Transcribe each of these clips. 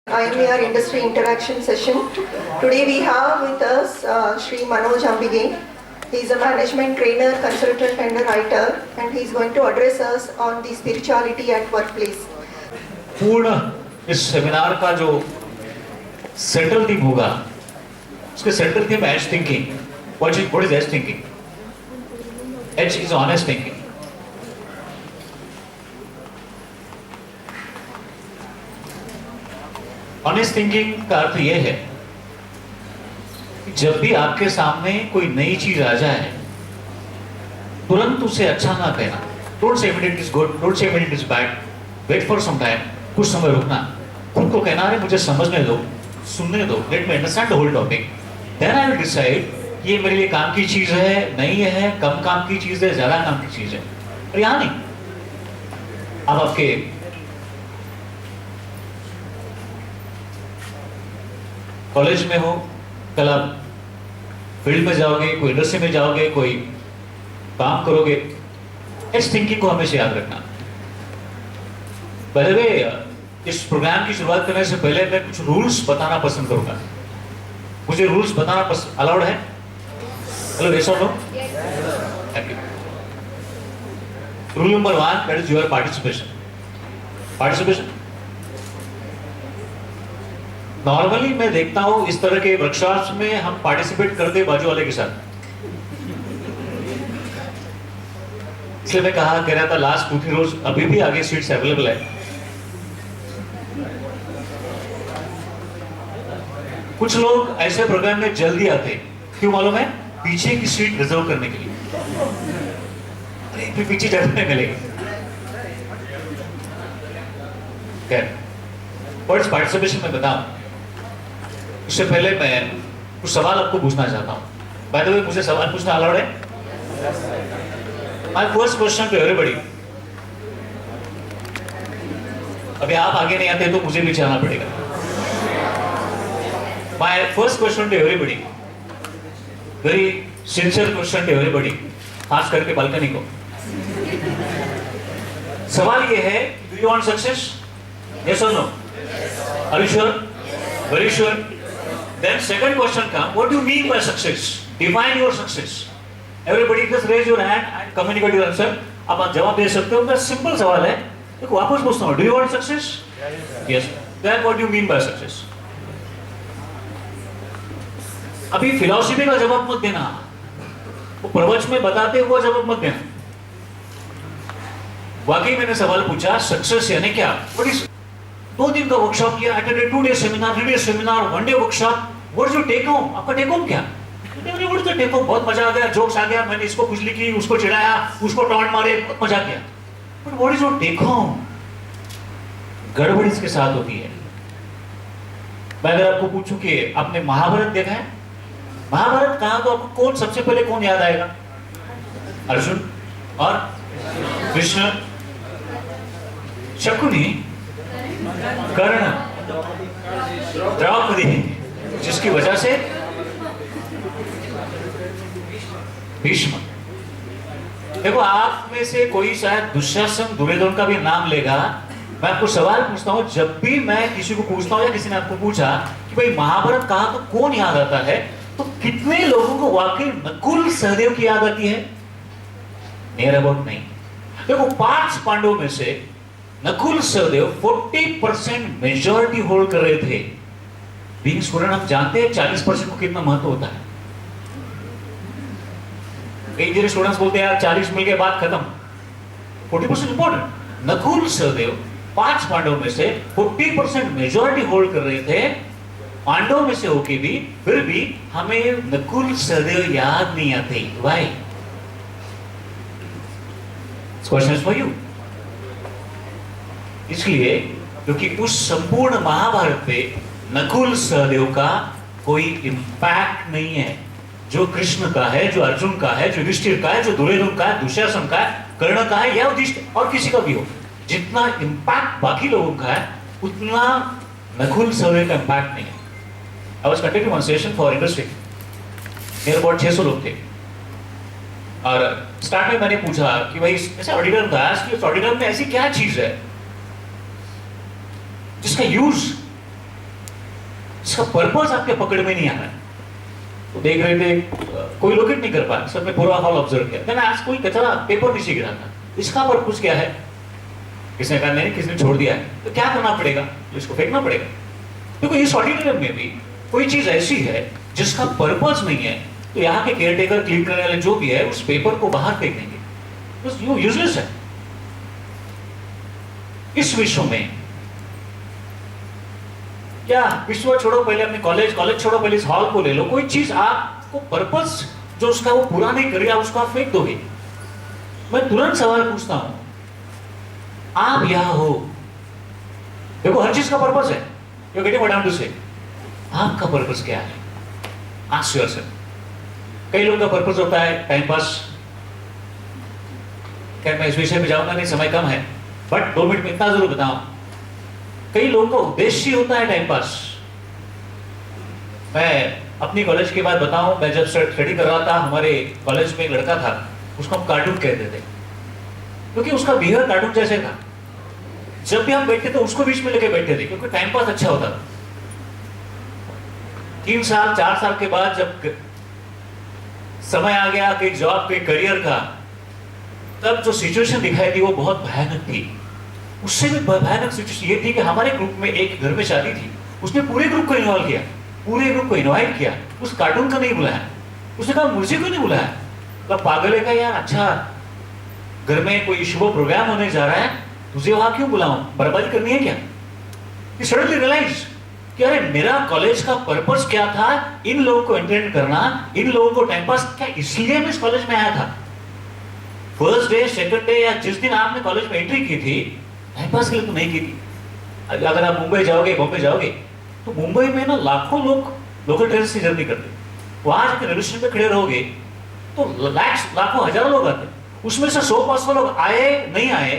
I am your industry interaction session. Today we have with us Shri Manoj Ambige. He is a management trainer, consultant and a writer, and he is going to address us on the spirituality at workplace. पूर्ण इस seminar का जो central theme होगा, उसके central theme edge thinking. What is edge thinking? Edge is honest thinking. Honest thinking का अर्थ यह है कि जब भी आपके सामने कोई नई चीज आ जाए, तुरंत उसे अच्छा ना कहना. Don't say it is good, don't say it is bad. Wait for some time, कुछ समय रुकना, खुद को कहना है मुझे समझने दो, सुनने दो, let me understand the whole topic. Then I will decide ये मेरे लिए काम की चीज है, नहीं है, कम काम की चीज है, ज्यादा काम की चीज है. और यहां नहीं, अब आपके कॉलेज में हो, कल आप फील्ड में जाओगे, कोई इंडस्ट्री में जाओगे, कोई काम करोगे, इस थिंकिंग को हमेशा याद रखना. बाय द वे, इस प्रोग्राम की शुरुआत करने से पहले मैं कुछ रूल्स बताना पसंद करूंगा. मुझे रूल्स बताना अलाउड है? हेलो, यस और no? Thank you. Rule number 1, that is your participation. Participation normally मैं देखता हूं इस तरह के वर्कशॉप्स में हम पार्टिसिपेट करते बाजू वाले के साथ. इसलिए मैं कह रहा था लास्ट 2-3 रोज अभी भी आगे सीट्स अवेलेबल है. कुछ लोग ऐसे प्रोग्राम में जल्दी आते, क्यों मालूम है? पीछे की सीट रिजर्व करने के लिए. अरे फिर पीछे चढ़ने मिलेगी. फर्स्ट पार्टिसिपेशन में बताऊं, उससे पहले मैं कुछ सवाल आपको पूछना चाहता हूं. बाय द वे, मुझे सवाल पूछना अलाउड है? My first question to everybody. अभी आप आगे नहीं आते तो मुझे भी चलना पड़ेगा. My first question to everybody, very sincere question to everybody, खास करके बालकनी को. सवाल ये है, do you want success? Yes और no? Are you sure? Very sure. Then second question comes, what do you mean by success? Define your success. Everybody just raise your hand and communicate your answer. अब आप जवाब दे सकते हो. मेरा simple सवाल है, देखो वापस पूछता हूँ, do you want success? Yes. Then what do you mean by success? अभी फिलॉसफी का जवाब मत देना, वो प्रवचन में बताते हुए जवाब मत देना. वाकई मैंने सवाल पूछा, सक्सेस यानी क्या? What is 2 दिन का वर्कशॉप किया, attended 2 day seminar, 3 day seminar, 1 day workshop. What is your take home? आपका टेक होम क्या? What is take home? बहुत मजा आ गया, जोक्स आ गया, मैंने इसको खुजली की, उसको चिढ़ाया, उसको टॉन्ट मारे, बहुत मजा किया. But what is your take home? गड़बड़ इसके साथ होती है. मैं अगर आपको पूछूं कि आपने महाभारत देखा है, महाभारत कहा तो आपको कौन सबसे पहले कौन याद आएगा? अर्जुन और कृष्ण, शकुनी, कर्ण, द्रौपदी, जिसकी वजह से भीष्म. देखो, आप में से कोई शायद दुशासन, दुर्योधन का भी नाम लेगा. मैं आपको सवाल पूछता हूं, जब भी मैं किसी को पूछता हूं या किसी ने आपको पूछा कि भाई महाभारत कहा तो कौन याद आता है, तो कितने लोगों को वाकई नकुल सहदेव की याद आती है? नियर अबाउट नहीं. देखो, 5 पांडवों में से नकुल सहदेव 40% मेजॉरिटी होल्ड कर रहे थे. बीइंग स्टूडेंट हम जानते हैं 40% को कितना महत्व होता है. कई जगह स्टूडेंट्स बोलते हैं यार 40 मिल के बाद खत्म. 40% इंपॉर्टेंट. नकुल सहदेव 5 पांडवों में से 40% मेजॉरिटी होल्ड कर रहे थे. पांडवों में से होके भी फिर भी हमें नकुल सहदेव याद नहीं आते. Why? Question is for you. इसलिए क्योंकि उस संपूर्ण महाभारत पे नकुल सहदेव का कोई इंपैक्ट नहीं है जो कृष्ण का है, जो अर्जुन का है, जो युधिष्ठिर का है, जो दुर्योधन का है, दुशासन का है, कर्ण का है, या युधिष्ठिर और किसी का भी हो. जितना इंपैक्ट बाकी लोगों का है, उतना नकुल सहदेव का इंपैक्ट नहीं है. I was conducting one session for industry. मेरे अबाउट 600 लोग थे. और स्टार्ट में मैंने पूछा कि भाई ऐसे ऑडिटर था, ऑडिटर में ऐसी क्या चीज है जिसका यूज इसका पर्पस आपके पकड़ में नहीं आ रहा है। तो देख रहे थे, कोई लोकेट नहीं कर पाया, सबने पूरा हॉल ऑब्जर्व किया। देन आज कोई कचरा पेपर नीचे गिरा था, इसका पर्पस क्या है? किसने कहा नहीं, किसने छोड़ दिया है, तो क्या करना पड़ेगा? तो इसको फेंकना पड़ेगा। देखो इस ऑडिटोरियम में भी कोई चीज ऐसी है जिसका पर्पस नहीं है, तो यहाँ के केयरटेकर, क्लीन करने वाले जो भी है, उस पेपर को बाहर फेंक देंगे, बस ये यूजलेस है। इस विश्व में क्या विश्व छोड़ो, पहले अपने कॉलेज छोड़ो, पहले इस हॉल को ले लो। कोई चीज आपको पर्पस जो उसका वो पूरा नहीं कर रहा, उसको आप फेंक दोगे। मैं तुरंत सवाल पूछता हूं, आप यहां हो, देखो हर चीज का पर्पस है। You getting what I am to say? आपका पर्पस क्या है? Ask yourself. कई लोगों का पर्पस होता है टाइम पास। क्या मैं इस विषय में जाऊंगा नहीं, समय कम है, बट 2 मिनट में इतना जरूर बताऊं, कई लोगों का उद्देश्य होता है टाइम पास। मैं अपनी कॉलेज की बात बताऊं, मैं जब स्टडी कर रहा था, हमारे कॉलेज में एक लड़का था, उसको हम कार्टून कहते थे, क्योंकि उसका बिहेवियर कार्टून जैसे था। जब भी हम बैठते थे उसको बीच में लेके बैठते थे, क्योंकि टाइम पास अच्छा होता था। 3 साल 4 साल के बाद जब समय आ गया कि जॉब के करियर का, तब जो सिचुएशन दिखाई दी वो बहुत भयानक थी। उससे भी भयानक सिचुएशन ये थी कि हमारे ग्रुप में एक घर में शादी थी, उसने पूरे ग्रुप को इन्वॉल्व किया, पूरे ग्रुप को इनवाइट किया, उस कार्टून का नहीं बुलाया। उसने कहा मुझे क्यों नहीं बुलाया? मतलब पागल है का यार, अच्छा घर में कोई शुभ प्रोग्राम होने जा रहा है, तुझे वहां क्यों बुलाऊं? बर्बादी करनी है क्या? सडनली रियलाइज कि अरे मेरा कॉलेज का पर्पस क्या था, इन लोगों को एंटरटेन करना, इन लोगों को टाइम पास, क्या इसलिए मैं इस कॉलेज में आया था? फर्स्ट डे, सेकंड डे, या जिस दिन आपने कॉलेज में एंट्री की थी, टाइम पास के लिए तो नहीं की थी। अगर आप मुंबई जाओगे, बॉम्बे जाओगे, तो मुंबई में ना लाखों लोग लोकल ट्रेन से जर्नी करते, वहां जाकर रेलवे स्टेशन पे खड़े रहोगे तो लाखों हजारों लोग आते, उसमें से 100-500 लोग आए नहीं आए,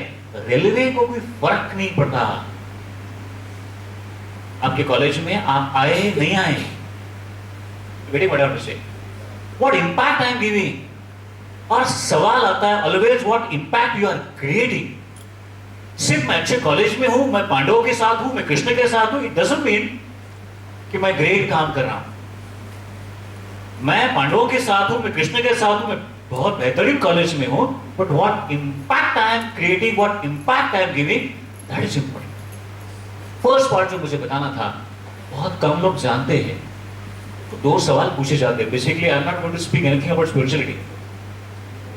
रेलवे को कोई फर्क नहीं पड़ता। आपके कॉलेज में आप आए नहीं आए, वेरी बड़ा से what impact I am giving. और सवाल आता है always what impact you are creating. सिर्फ मैं अच्छे कॉलेज में हूं, मैं पांडवों के साथ हूं, मैं कृष्ण के साथ हूं, इट डजंट मीन कि मैं ग्रेट काम कर रहा हूं। मैं पांडवों के साथ हूं, मैं कृष्ण के साथ हूं, मैं बहुत बेहतरीन कॉलेज में हूं, but what impact I am creating, what impact I am giving, that is important. First part जो मुझे बताना था, बहुत कम लोग जानते हैं। तो 2 सवाल पूछे जाते हैं। Basically I am not going to speak anything about spirituality,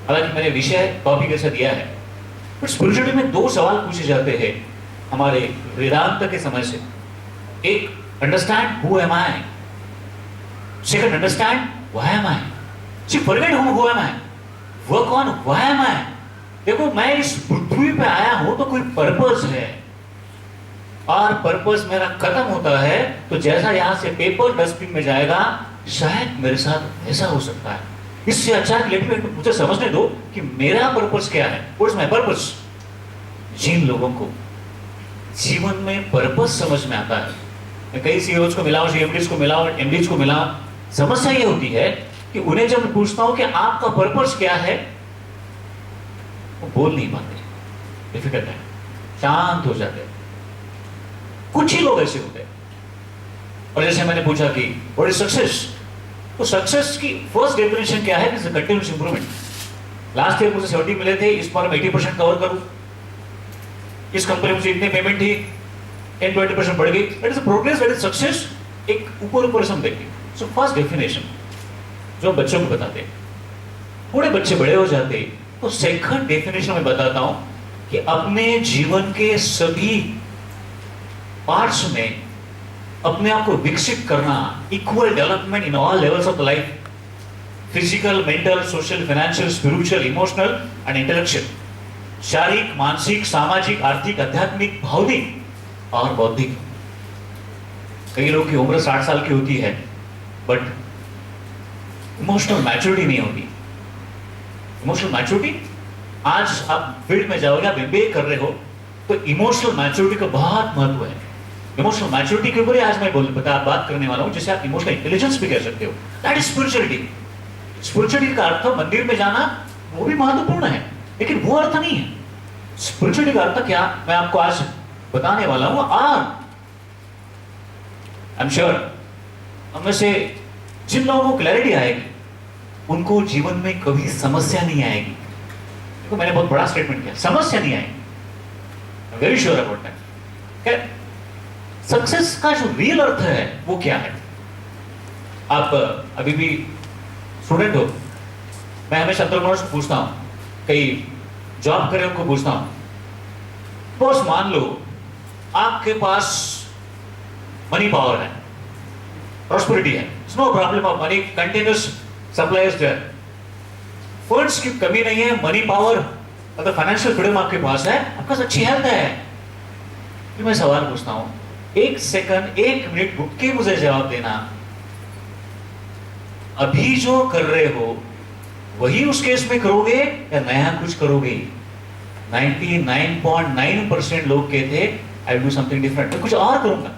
हालांकि मैंने विषय टॉपिक ऐसा दिया है, बट स्पिरिचुअलिटी में 2 सवाल पूछे जाते हैं हमारे वेदांत के समय से। एक, understand who am I, second, understand why am I. See forget who am I, work on why am I. देखो मैं इस पृथ्वी पे आया हूं तो कोई पर्पस है, और पर्पस मेरा खत्म होता है तो जैसा यहां से पेपर डस्टबिन में जाएगा, शायद मेरे साथ ऐसा हो सकता है। इससे अच्छा मुझे समझने दो कि मेरा पर्पस क्या है, व्हाट इज माय पर्पस। जिन लोगों को जीवन में पर्पस समझ में आता है, मैं कई सीईओज को मिला हूं, सीएमडीज को मिला हूं, एमडीज को मिला हूं, समस्या ये होती है कि उन्हें जब मैं पूछता हूं कि आपका पर्पस क्या है, वो बोल नहीं पाते, डिफिकल्ट है, शांत हो जाते हैं। कुछ ही लोग ऐसे होते हैं। और जैसे मैंने पूछा कि व्हाट इज सक्सेस, तो सक्सेस की फर्स्ट डेफिनेशन क्या है? Continuous improvement. लास्ट ईयर मुझे 70 मिले थे, इस बार मैं 80% कवर करूं, इस कंपनी मुझे इतने पेमेंट थी, 10-20% बढ़ गई, that is progress, that is success. एक ऊपर से हम देखें। सो फर्स्ट डेफिनेशन जो बच्चों को बताते हैं, थोड़े बच्चे बड़े हो जाते हैं, तो सेकंड डेफिनेशन में बताता हूं कि अपने जीवन के सभी पार्ट्स में अपने आप को विकसित करना, equal development in all levels of the life, physical, mental, social, financial, spiritual, emotional and intellectual. शारीरिक, मानसिक, सामाजिक, आर्थिक, आध्यात्मिक, भावनिक और बौद्धिक। कई लोगों की उम्र 60 साल की होती है, बट इमोशनल मैच्योरिटी नहीं होती। इमोशनल मैच्योरिटी, आज आप फील्ड में जाओगे, आप एमबीए कर रहे हो, तो इमोशनल मैच्योरिटी का बहुत महत्व है। इमोशनल मैच्योरिटी के ऊपर आज मैं बात करने वाला हूं, जिसे आप इमोशनल इंटेलिजेंस भी कह सकते हो। That is spirituality. स्पिरिचुअलिटी का अर्थ मंदिर में जाना, वो भी महत्वपूर्ण है, लेकिन वो अर्थ नहीं है। स्पिरिचुअलिटी का अर्थ क्या, मैं आपको आज बताने वाला हूं। और आई एम श्योर हमें से जिन लोगों को क्लैरिटी आएगी उनको जीवन में कभी समस्या नहीं आएगी। देखो मैंने बहुत बड़ा स्टेटमेंट किया, समस्या नहीं आएगी। Very sure about that. Success का जो रियल अर्थ है वो क्या है? आप अभी भी स्टूडेंट हो, मैं हमेशा अंतरप्रेन्योर्स को पूछता हूं, कई जॉब करे उनको पूछता हूं, बॉस मान लो आपके पास मनी पावर है, प्रॉस्पेरिटी है, no problem of money, continuous supply is there, funds की कमी नहीं है, मनी पावर मतलब फाइनेंशियल फ्रीडम आपके पास है, आपके पास अच्छी हेल्थ है। फिर मैं सवाल पूछता हूं, एक सेकंड, एक मिनट रुक के मुझे जवाब देना, अभी जो कर रहे हो वही उस केस में करोगे या नया कुछ करोगे? 99.9% लोग कहते I will do something different, मैं कुछ और करूंगा।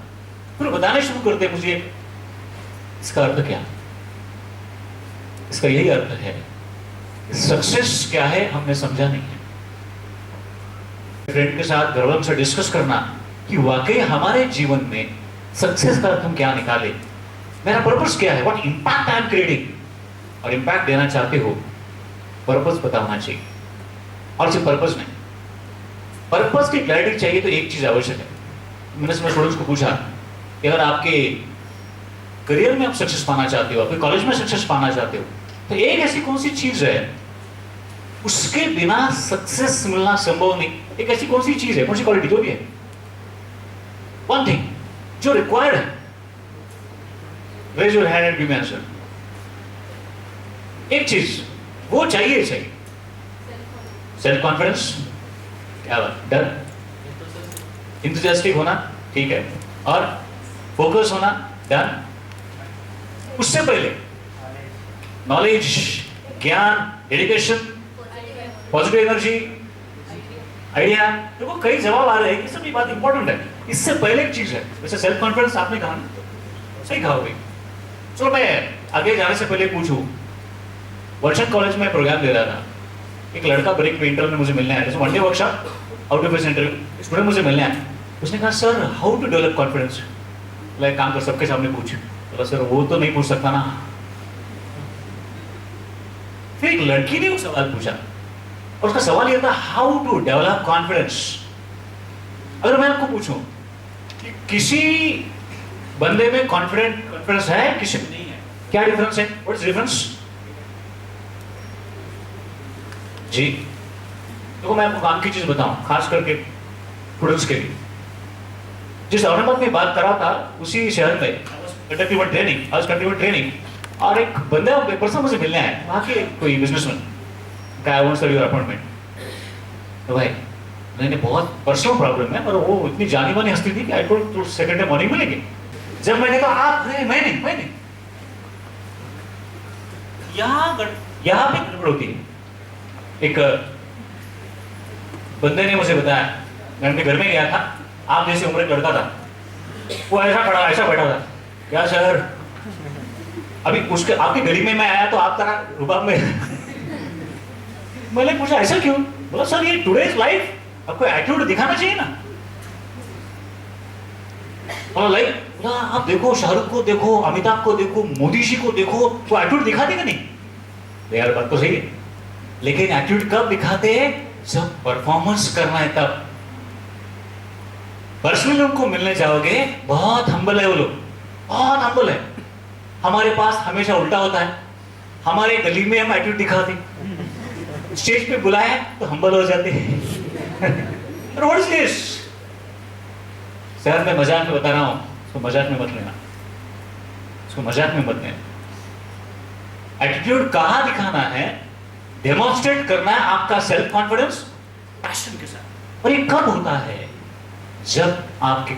फिर बताने शुरू करते मुझे इसका अर्थ क्या? इसका यही अर्थ है, सक्सेस क्या है हमने समझा नहीं है। फ्रेंड के साथ गर्व से डिस्कस करना कि वाकई हमारे जीवन में सक्सेस का अर्थ हम क्या निकाले, मेरा पर्पस क्या है, what impact I am creating, और इंपैक्ट देना चाहते हो पर्पस पता होना चाहिए। और सिर्फ पर्पस नहीं, पर्पस की क्लैरिटी चाहिए तो एक चीज आवश्यक है। मैंने स्टूडेंट्स को पूछा कि अगर आपके करियर में आप सक्सेस पाना चाहते हो, आपके कॉलेज में सक्सेस पाना चाहते हो, तो एक ऐसी कौन सी चीज है उसके बिना सक्सेस मिलना संभव नहीं? एक ऐसी कौन सी चीज है, कौन सी क्वालिटी, जो भी है, वन थिंग जो रिक्वायर्ड है, raise your hand and give me answer. एक चीज वो चाहिए, सेल्फ कॉन्फिडेंस, क्या बात, डर, इंथुसियास्टिक होना, ठीक है, और फोकस होना, डन। उससे पहले नॉलेज, ज्ञान, डेडिकेशन, पॉजिटिव एनर्जी, आइडिया, देखो कई जवाब आ रहे हैं, ये सब ये बात इंपॉर्टेंट है। इससे पहले एक चीज है, जैसे सेल्फ कॉन्फिडेंस आपने कहा, सही कहा भाई। चलो मैं आगे जाने से पहले पूछूं, वर्षन कॉलेज में प्रोग्राम दे रहा था, एक लड़का ब्रेक पेंटर ने मुझे मिलने आया, जैसे one day workshop, out of centre student मुझे मिलने आया। उसने कहा sir how to develop confidence, like काम कर सबके सामने पूछ। बोला सर वो तो नहीं पूछ सकता ना। फिर एक लड़की ने वो सवाल पूछा और उसका सवाल ये था, हाउ टू डेवलप कॉन्फिडेंस। अगर मैं आपको पूछूं कि किसी बंदे में कॉन्फिडेंस है, किसी में नहीं है, क्या डिफरेंस है, व्हाट इज डिफरेंस? जी देखो मैं आपको काम की चीज बताऊं, खास करके स्टूडेंट्स के लिए। जिस औरंगाबाद में बात करा था उसी शहर में ट्रेनिंग, और एक बंदा, एक पर्सन मुझे मिलने आया, वहां के कोई businessman, I want your appointment. तो भाई मैंने बहुत पर्सनल प्रॉब्लम है, और वो इतनी जानी मानी हस्ती थी कि I told second day morning मिलेंगे। जब मैंने कहा आप नहीं, मैं नहीं, यहाँ पे गड़बड़ होती है। एक बंदे ने मुझे बताया, मैं अपने घर में गया था, आप जैसे उम्र का लड़का था, वो ऐसा बैठा था, क्या सर अभी उसके आपकी गली में मैं आया तो आप तरह रुबाब में मैंने पूछा ऐसा क्यों? बोला सर ये टुडेज लाइफ, आपको एटीट्यूड दिखाना चाहिए ना। बोला लाइक, बोला आप देखो शाहरुख को देखो, अमिताभ को देखो, मोदी जी को देखो, वो एटीट्यूड दिखाते कि नहीं? यार बात तो सही है, लेकिन एटीट्यूड कब दिखाते हैं? जब परफॉर्मेंस करना है तब। पर्सनली उनको मिलने जाओगे, बहुत हम्बल है वो लोग, बहुत हम्बल है। हमारे पास हमेशा उल्टा होता है, हमारे गली में हम एटीट्यूड दिखाते, स्टेज पे बुलाए तो हम्बल हो जाते हैं। What is this? सर मैं मजाक में बता रहा हूं, उसको मजाक में मत लेना, उसको मजाक में मत लेना। एटीट्यूड कहां दिखाना है, डेमोन्स्ट्रेट करना है आपका सेल्फ कॉन्फिडेंस पैशन के साथ। और ये कब होता है? जब आपके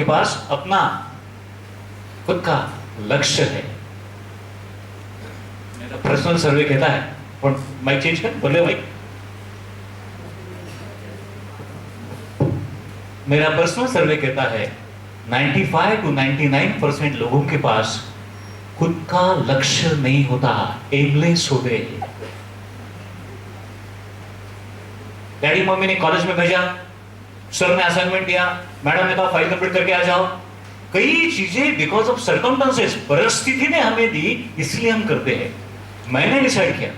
पास अपना खुद का लक्ष्य है। मेरा पर्सनल सर्वे कहता है, और माइक चेंज कर, बोले माइक। मेरा पर्सनल सर्वे कहता है 95 to 99% लोगों के पास खुद का लक्ष्य नहीं होता, एमलेस होते। डैडी मम्मी ने कॉलेज में भेजा, सर ने असाइनमेंट दिया, मैडम ने कहा फाइल कंप्लीट करके आ जाओ, कई चीजें बिकॉज ऑफ सर्कमस्टेंसेस, परिस्थिति ने हमें दी, इसलिए हम करते हैं। मैंने डिसाइड किया,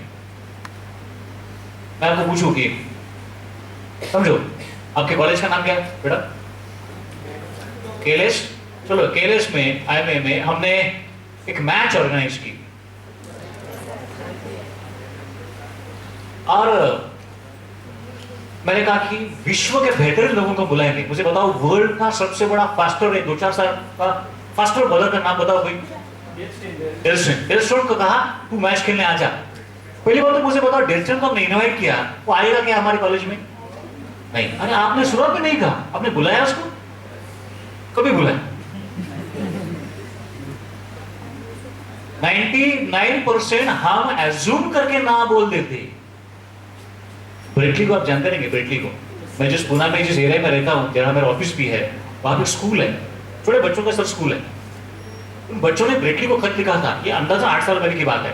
मैं आपको पूछूं कि समझो आपके कॉलेज का नाम क्या है बेटा? केलेस। चलो केलेस में आईएमए में हमने एक मैच ऑर्गेनाइज की और मैंने कहा कि विश्व के बेहतरीन लोगों को बुलाएंगे। मुझे बताओ वर्ल्ड का सबसे बड़ा फास्टर है 2-4 साल का फास्टर बॉलर का नाम बताओ कोई? डेलस्टोन को कहा तू मैच खेलने आ जा। पहली बात तो मुझे बताओ डेलस्टोन को हमने इनवाइट किया, वो आएगा क्या हमारे कॉलेज में? नहीं। अरे आपने शुरुआत में नहीं कहा, आपने बुलाया उसको? कभी बुलाया? 99% हम एज्यूम करके ना बोल देते। ब्रेटली को आप जानते रहेंगे, ब्रेटली को। मैं जिस पुणे में जिस एरिया में रहता हूँ, जहाँ मेरा ऑफिस भी है, वहां पे स्कूल है, छोटे बच्चों का सब स्कूल है। उन बच्चों ने ब्रेटली को खत लिखा था, ये अंदाजा 8 साल पहले की बात है,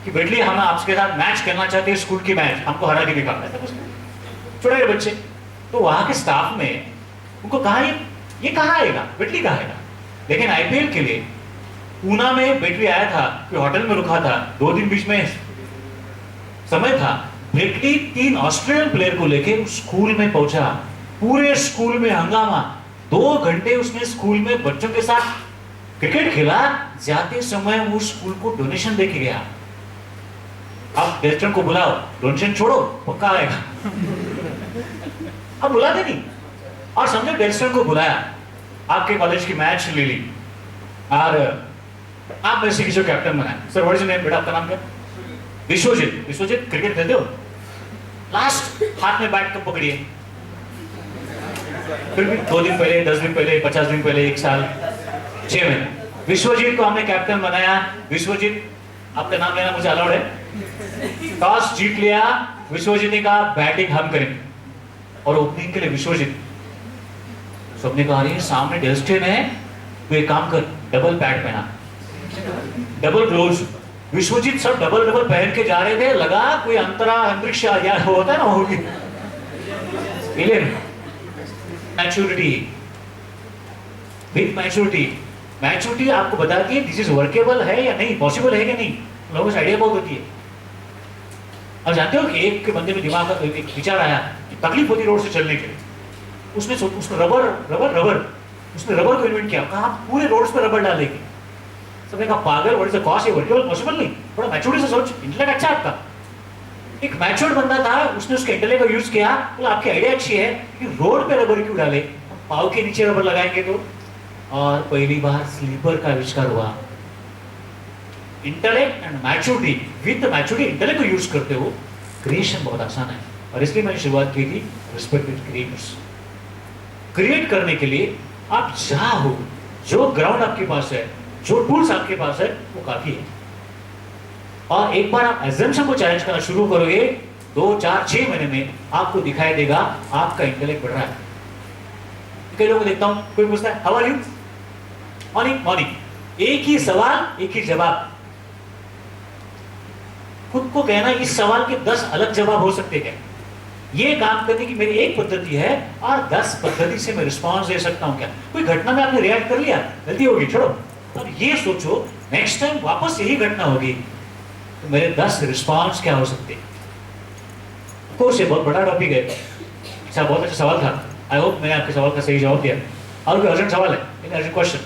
कि ब्रेटली हम आपके साथ मैच खेलना चाहते हैं, स्कूल की मैच, हमको हरा के दिखा। छोटे बच्चे। तो वहां के स्टाफ में उनको कहा ये कहाँ आएगा, ब्रेटली कहाँ आएगा? लेकिन आईपीएल के लिए पूना में ब्रेटली आया था, कोई होटल में रुका था, 2 दिन बीच में समय था। ब्रेटली 3 ऑस्ट्रेलियन प्लेयर को लेके उस स्कूल में पहुंचा, पूरे स्कूल में हंगामा। 2 घंटे उसने स्कूल में बच्चों के साथ क्रिकेट खेला। जाते समय वो स्कूल को डोनेशन दे के गया। अब डेस्टन को बुलाओ, डोनेशन छोड़ो, पक्का आएगा। अब बुलाते नहीं। और समझो डेस्टन को बुलाया, आपके कॉलेज की मैच ले ली और आप में से किसी को कैप्टन बनाया। Sir what is your name? बेटा आपका नाम क्या? विश्वजीत। विश्वजीत क्रिकेट खेलते हो? लास्ट हाथ में बैट कब पकड़िए? फिर भी 2 दिन पहले, 10 दिन पहले, 50 दिन पहले, 1 साल, 6 महीने। विश्वजीत को हमने कैप्टन बनाया। विश्वजीत, आपका नाम लेना मुझे अलाउड है? टॉस जीत लिया, विश्वजीत ने कहा बैटिंग हम करेंगे। और ओपनिंग के लिए विश्वजीत, सबने कहा अरे सामने डेल्स्टेन है, तो एक काम कर, डबल पैड पहना, डबल ग्लोव्स। विश्वजीत सब डबल पहन के जा रहे थे, लगा कोई अंतरिक्ष यार होता है ना, होगी। मैच्योरिटी, विद मैच्योरिटी आपको बताती है दिस इज वर्केबल है या नहीं, पॉसिबल है कि नहीं। लोगों को आइडिया बहुत होती है। अब जानते हो कि एक के बंदे में दिमाग का एक विचार आया, तकलीफ होती रोड से चलने के लिए, उसने रबर को इन्वेंट किया, कहा पूरे रोड्स पे रबर डालेंगे। सबने कहा पागल, व्हाट इज द कॉस्ट, ये वर्केबल पॉसिबल नहीं। थोड़ा मैच्योरिटी से सोच, इंटेलेक्ट अच्छा आपका। एक मैच्योर्ड बंदा था, उसने उसके इंटेलेक्ट का यूज किया, बोला आपकी आइडिया अच्छी है कि रोड पे रबर क्यों डाले, पाव के नीचे रबर लगाएंगे तो। और पहली बार स्लीपर का आविष्कार हुआ। Intellect and maturity, with maturity intellect को यूज करते हो, क्रिएशन बहुत आसान है। और इसलिए मैंने शुरुआत की थी रिस्पेक्ट विद क्रिएटर्स। क्रिएट करने के लिए आप जहां हो, जो ग्राउंड आपके पास है, जो टूल्स आपके पास है, वो काफी है। और एक बार आप एजम्पशन को चैलेंज करना शुरू करोगे, 2, 4, 6 महीने में आपको दिखाई देगा आपका इंटेलेक्ट बढ़ रहा है। कई लोगों को देखता हूं, कोई पूछता है हाउ आर यू, मॉर्निंग, एक ही सवाल एक ही जवाब। खुद को कहना इस सवाल के 10 अलग जवाब हो सकते हैं। ये काम करने की मेरी एक पद्धति है और 10 पद्धति से मैं रिस्पॉन्स दे सकता हूं। क्या कोई घटना में आपने रिएक्ट कर लिया, गलती होगी, छोड़ो। अब ये सोचो नेक्स्ट टाइम वापस यही घटना होगी तो मेरे 10 रिस्पॉन्स क्या हो सकते हैं। कोर्स ये बहुत बड़ा टॉपिक है। अच्छा, बहुत अच्छा सवाल था। आई होप मैंने आपके सवाल का सही जवाब दिया। और कोई अर्जेंट सवाल है? Urgent question?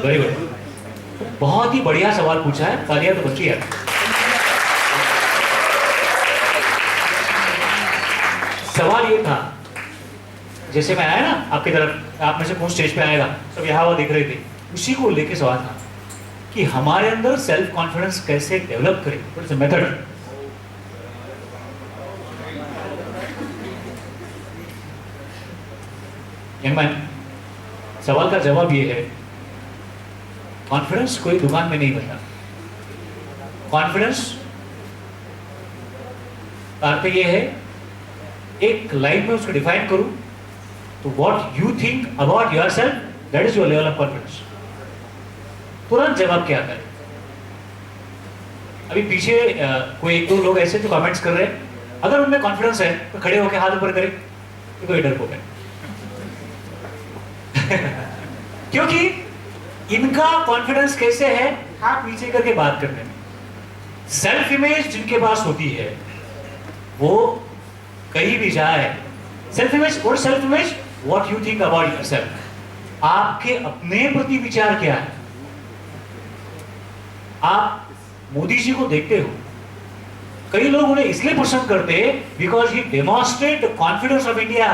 वेरी गुड, बहुत ही बढ़िया सवाल पूछा है, तालियां तो बच्ची है। सवाल ये था, जैसे मैं आया ना आपकी तरफ, आप में से कौन स्टेज पे आएगा, सब यहाँ हुआ दिख रहे थे, उसी को लेके सवाल था कि हमारे अंदर सेल्फ कॉन्फिडेंस कैसे डेवलप करें, what is the method. Young man, सवाल का जवाब ये है, कॉन्फिडेंस कोई दुकान में नहीं मिलता। कॉन्फिडेंस अर्थ ये है, एक लाइन में उसको डिफाइन करूं तो what you think about yourself, that is your level of confidence. तुरंत जवाब क्या करें? अभी पीछे कोई एक दो लोग ऐसे जो कमेंट्स कर रहे हैं, अगर उनमें कॉन्फिडेंस है तो खड़े होकर हाथ ऊपर करें, तो कोई डर को है। क्योंकि इनका कॉन्फिडेंस कैसे है, हाथ नीचे करके बात करने में। सेल्फ इमेज जिनके पास होती है वो कहीं भी जाए, self image, what self image, what you think about yourself. आपके अपने प्रति विचार क्या है? आप मोदी जी को देखते हो, कई लोग उन्हें इसलिए पसंद करते because he demonstrate the confidence of India.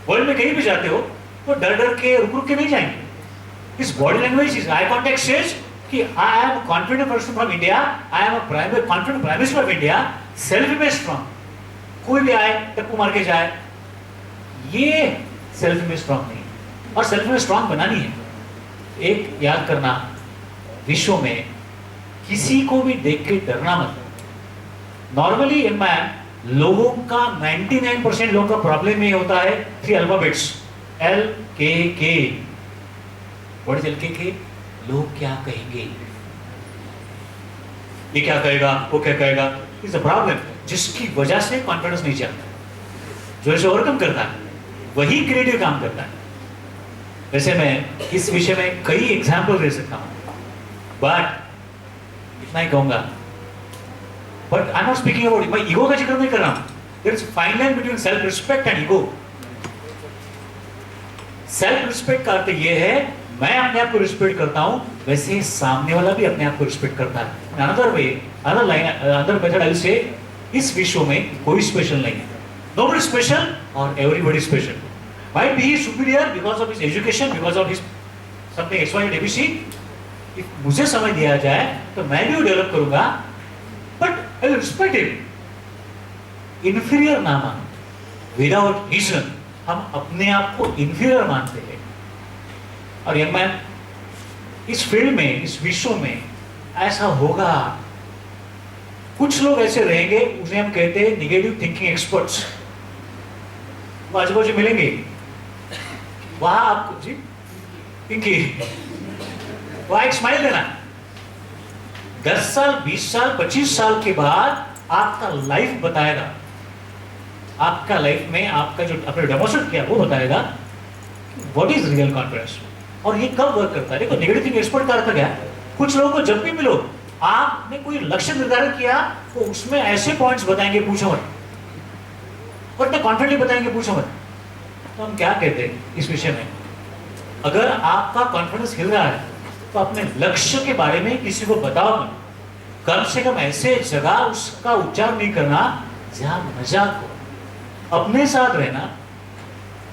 World में कहीं भी जाते हो तो डर डर के रुक रुक के नहीं जाएंगे। इस बॉडी लैंग्वेज, इस आई कॉन्टेक्ट सेज कि I am confident person from India, I am a primary confident prime minister of India, self image strong. कोई भी आए टप्पू मार के जाए, ये सेल्फ इमेज स्ट्रॉन्ग नहीं है। और सेल्फ इमेज स्ट्रॉन्ग बनानी है, एक याद करना, विश्व में किसी को भी देख के डरना मत। नॉर्मली इन मैन लोगों का 99% लोगों का प्रॉब्लम ये होता है 3 alphabets LKK। What is LKK? लोग क्या कहेंगे, ये क्या कहेगा, वो क्या कहेगा, इज अ प्रॉब्लम, जिसकी वजह से कॉन्फिडेंस नहीं चलता। जो इसे ओवरकम करता है वही क्रिएटिव काम करता है। वैसे मैं इस विषय में कई एग्जाम्पल दे सकता हूं, बट इतना ही कहूंगा। But I am not speaking about, मैं ईगो का जिक्र नहीं कर रहा हूं। There is fine line between self respect and ego. Self respect का अर्थ ये है, मैं अपने आप को रिस्पेक्ट करता हूं, वैसे सामने वाला भी अपने आप को रिस्पेक्ट करता है। Another way, another line, another method I will say, इस विश्व में कोई स्पेशल नहीं है। नोबडी स्पेशल और everybody special. Might be superior because of his education, because of his something XYZ ABC। मुझे समझ दिया जाए तो मैं भी डेवलप करूंगा, but I will respect him. Inferior ना मानो विदाउट रीजन। हम अपने आप को इंफीरियर मानते हैं। और यंग मैन, इस फील्ड में, इस विश्व में ऐसा होगा। कुछ लोग ऐसे रहेंगे, उन्हें हम कहते हैं निगेटिव थिंकिंग एक्सपर्ट्स। वो आजू बाजू मिलेंगे, वहां आपको जी पिंकी, वहां एक स्माइल देना। 10 साल, 20 साल, 25 साल के बाद आपका लाइफ बताएगा, आपका लाइफ में आपका जो आपने डेमोन्स्ट्रेट किया वो बताएगा व्हाट इज रियल कॉन्फिडेंस और ये कब वर्क करता है। देखो, नेगेटिव थिंकिंग एक्सपर्ट का अर्थ क्या है? कुछ लोगों को जब भी मिलो, आपने कोई लक्ष्य निर्धारित किया तो उसमें ऐसे पॉइंट्स बताएंगे, पूछो मत, और इतने कॉन्फिडेंटली बताएंगे, पूछो मत। तो हम क्या कहते हैं इस विषय में, अगर आपका कॉन्फिडेंस हिल रहा है तो अपने लक्ष्य के बारे में किसी को बताओ मत। कम से कम ऐसे जगह उसका उच्चारण नहीं करना जहां मजाक हो। अपने साथ रहना।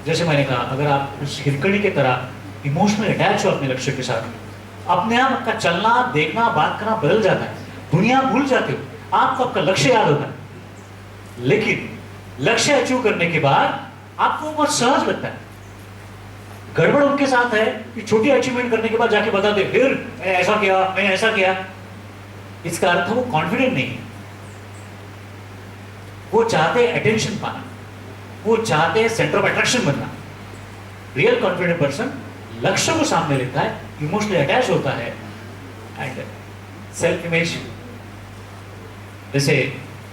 जैसे मैंने कहा, अगर आप उस हिरकड़ी की तरह इमोशनल अटैच हो अपने लक्ष्य के साथ, अपने आप आपका चलना, देखना, बात करना बदल जाता है। दुनिया भूल जाते हो, आपको आपका लक्ष्य याद होता है। लेकिन लक्ष्य अचीव करने के बाद आपको बहुत सहज लगता है। गड़बड़ उनके साथ है कि छोटी अचीवमेंट करने के बाद जाके बता दे, फिर मैंने ऐसा किया, मैंने ऐसा किया। इसका अर्थ वो कॉन्फिडेंट नहीं है। वो चाहते हैं अटेंशन पाना, वो चाहते हैं सेंटर ऑफ अट्रैक्शन बनना। रियल कॉन्फिडेंट पर्सन लक्ष्य को सामने लेता है, इमोशनली अटैच होता है, एंड सेल्फ इमेज। जैसे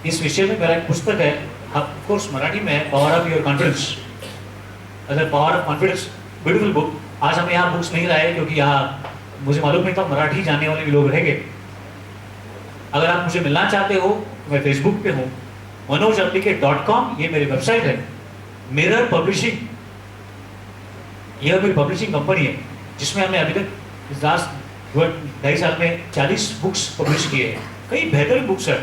इस विषय में मेरा एक पुस्तक है, ऑफ कोर्स मराठी में है, पावर ऑफ योर कॉन्फिडेंस। अगर power of confidence, beautiful book. आज हम यहाँ बुक्स नहीं लाए क्योंकि यहाँ मुझे मालूम नहीं था मराठी जानने वाले भी लोग रहेंगे। अगर आप मुझे मिलना चाहते हो तो मैं फेसबुक पे हूँ, manojambike.com, ये मेरी वेबसाइट है। मिरर पब्लिशिंग, यह मेरी पब्लिशिंग कंपनी है जिसमें हमने अभी तक इस लास्ट 2.5 साल में 40 बुक्स पब्लिश किए हैं। कई बेहतरीन बुक्स है।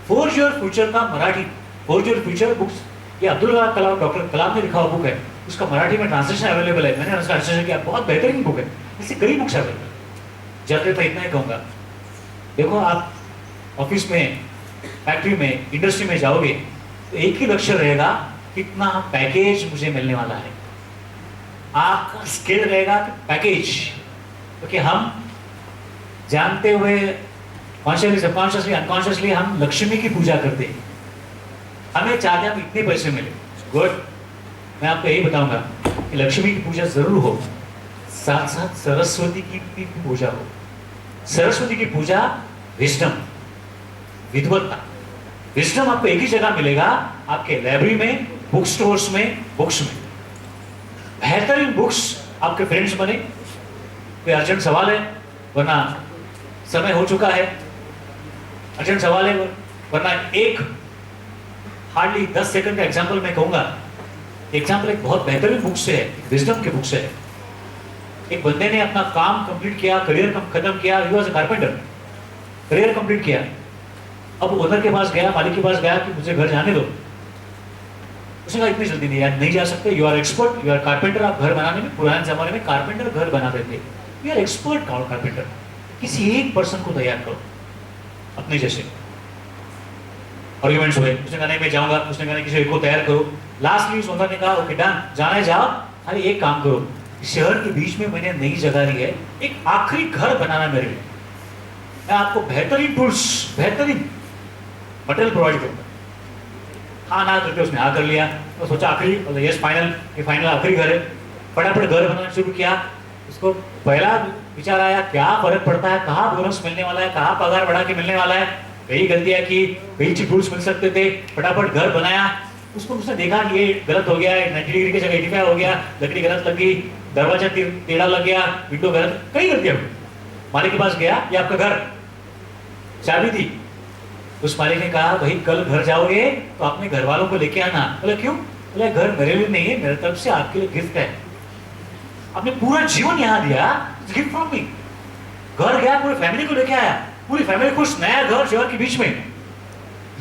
फोर्ज योर फ्यूचर का Marathi, forge your future books, ये अब्दुल कलाम, डॉक्टर कलाम ने लिखा हुआ बुक है। उसका मराठी में ट्रांसलेशन अवेलेबल है, मैंने उसका ट्रांसलेशन किया, बहुत बेहतरीन बुक है। इससे कई बुक्स अवेलेबल। जाते तो इतना ही कहूँगा, देखो आप ऑफिस में, फैक्ट्री में, इंडस्ट्री में जाओगे तो एक ही लक्ष्य रहेगा, कितना पैकेज मुझे मिलने वाला है। आपका स्किल रहेगा पैकेज, क्योंकि हम जानते हुए कॉन्शियसली, सबकॉन्शियसली, अनकॉन्शियसली हम लक्ष्मी की पूजा करते हैं। हमें चाहते हम इतने पैसे मिले, गुड। मैं आपको यही बताऊंगा कि लक्ष्मी की पूजा जरूर हो, साथ साथ सरस्वती की भी पूजा हो। सरस्वती की पूजा विजडम, विद्वत्ता। विजडम आपको एक ही जगह मिलेगा, आपके लाइब्रेरी में, बुक स्टोर्स में, बुक्स में। बेहतरीन बुक्स आपके फ्रेंड्स बने। कोई अर्जेंट सवाल है, वरना समय हो चुका है। अर्जेंट सवाल है, वरना एक हार्डली 10 सेकंड का एग्जाम्पल मैं कहूंगा। एग्जाम्पल एक बहुत बेहतरीन बुक से है, विजडम के बुक से है। एक बंदे ने अपना काम कंप्लीट किया, करियर खत्म किया, he was a carpenter, career complete किया। अब ओनर के पास गया, मालिक के पास गया कि मुझे घर जाने दो। उसने कहा इतनी जल्दी नहीं यार, नहीं जा सकते, you are expert, you are carpenter. आप घर बनाने में, पुराने जमाने में कारपेंटर घर बनाते थे, यू आर एक्सपर्ट कारपेंटर। किसी एक पर्सन को तैयार करो अपने जैसे। आर्ग्यूमेंट्स हुए, उसने कहा नहीं मैं जाऊंगा, उसने कहा किसी एक को तैयार करो। लास्टली उस ओनर ने कहा ओके डन, जाना है जाओ, खाली एक काम करो, शहर के बीच में मैंने नई जगह ली है, एक आखिरी घर बनाना मेरे लिए, मैं आपको बेहतरीन टूल्स, बेहतरीन मटेरियल प्रोवाइड करूंगा। हाँ ना करके उसने हाँ कर लिया। तो सोचा आखिरी, यस फाइनल, ये फाइनल आखिरी घर है। फटाफट घर बनाना शुरू किया। उसको पहला विचार आया क्या फर्क पड़ता है, कहाँ बोनस मिलने वाला है, कहाँ पगार बढ़ा के मिलने वाला है, कई गलतियां की, कई अच्छी टूल्स मिल सकते थे। फटाफट घर बनाया। उसको उसने देखा कि ये गलत हो गया है, 90 डिग्री की जगह 85 हो गया, लकड़ी गलत लगी, दरवाजा टेढ़ा लग गया, विंडो गलत, कई गलतियां हुई। मालिक के पास गया, ये आपका घर, चाबी दी। उस मालिक ने कहा भाई कल घर जाओगे तो अपने घर वालों को लेके आना। बोले क्यों? बोले घर मेरे लिए नहीं है, मेरे तरफ से आपके लिए गिफ्ट है। आपने पूरा जीवन यहाँ दिया, गिफ्ट फ्रॉम मी। घर गया, पूरी फैमिली को लेके आया, पूरी फैमिली खुश, नया घर शहर के बीच में।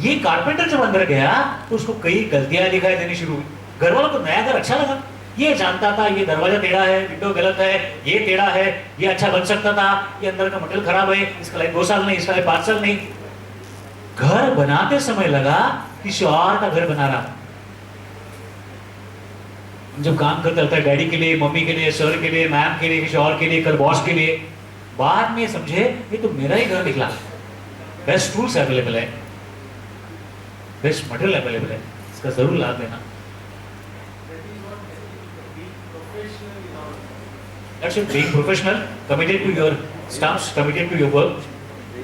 ये कारपेंटर जब अंदर गया तो उसको कई गलतियां दिखाई देनी शुरू हुई। घर वालों को नया घर अच्छा लगा। ये जानता था ये दरवाजा टेढ़ा है, विंडो गलत है, ये टेढ़ा है, ये अच्छा बन सकता था, ये अंदर का मटेरियल खराब है, इसका लाइफ 2 साल नहीं, इसका लाइफ 5 साल नहीं। घर बनाते समय लगा किसी और का घर बना रहा। जब काम करते रहता है डैडी के लिए, मम्मी के लिए, सर के लिए, मैम के लिए, किसी और के लिए, कल बॉस के लिए, बाद में समझे ये तो मेरा ही घर निकला। बेस्ट टूल्स अवेलेबल है, बेस्ट मटेरियल अवेलेबल है, इसका जरूर लाभ लेना। That's it, being professional, committed to your staffs, committed to your work,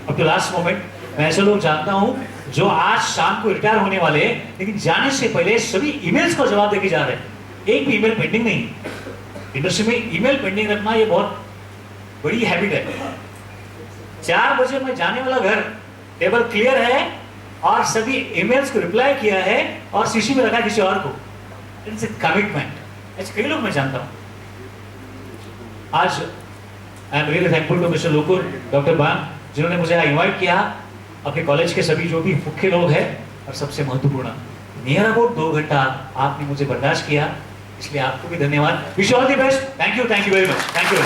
up to last moment। मैं ऐसे लोग जानता हूं जो आज शाम को रिटायर होने वाले हैं, लेकिन जाने से पहले सभी ईमेल्स को जवाब देके जा रहे हैं, एक भी ईमेल पेंडिंग नहीं। इंडस्ट्री में ईमेल पेंडिंग रखना ये बहुत बड़ी हैबिट है। 4 बजे मैं जाने वाला घर, टेबल क्लियर है और सभी ईमेल्स को रिप्लाई किया है और सीसी में रखा किसी और को। It's a commitment. ऐसे कई लोग मैं जानता हूं। आज I am really thankful to mister Lokur, doctor Ban, जिन्होंने मुझे इनवाइट किया। अपने कॉलेज के सभी जो भी मुख्य लोग हैं, और सबसे महत्वपूर्ण नियर अबाउट 2 घंटा आपने मुझे बर्दाश्त किया, इसलिए आपको भी धन्यवाद। Wish all the best. Thank you very much. Thank you.